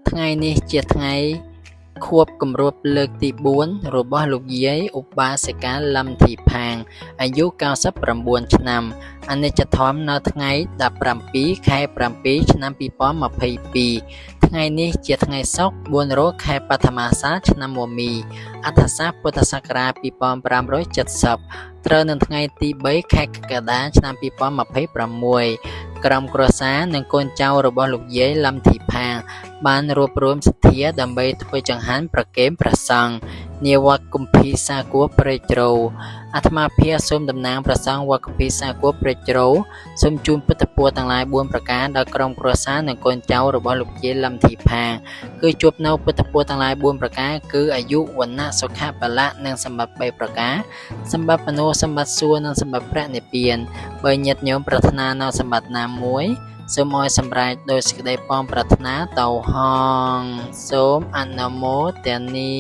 ថ្ងៃនេះជាថ្ងៃខួបគម្រប់លើកទី4របស់លោកយាយឧបាសិកាលឹមធីផាងអាយុ99ឆ្នាំអនិច្ចធម្មនៅថ្ងៃ17ខែ7ឆ្នាំ2022ថ្ងៃនេះជាថ្ងៃសុក្រ4រោចខែបឋមាសាឆ្នាំមមីអដ្ឋសាសពុទ្ធសករាជ2570ត្រូវនៅថ្ងៃទី3ខែកក្កដាឆ្នាំ2026ក្រុមគ្រួសារនិងកូនចៅរបស់លោកយាយលឹមធីផាងបានរួបរวมសទ្ធាដើម្បីធ្វើចង្ហាន់ប្រគេនព្រះសង្ឃនាវត្តគម្ពីរសាគរព្រែកជ្រៅអាត្មាភាពសូមតំណាងព្រះសង្ឃវត្តគម្ពីរសាគរព្រែកជ្រៅសូមជូនពុទ្ធពរទាំងឡាយ4ប្រការដល់ក្រុមគ្រួសារនិងកូនចៅរបស់លោកយាយលឹមធីផាងគឺជួបនៅពុទ្ធពរទាំងឡាយ4ប្រការគឺអាយុវណ្ណៈសុខៈបលៈនិងសម្បត្តិ3ប្រការសម្បត្តិមនុស្សសម្បត្តិសួគ៌និងសម្បត្តិព្រះនិព្វានបើញាតិញោមប្រាថ្នានៅសម្បត្តិណាមួយសូមឲ្យសម្រេចដោយសេចក្តីប៉ងប្រាថ្នាទៅហងសូមអនុមោទនា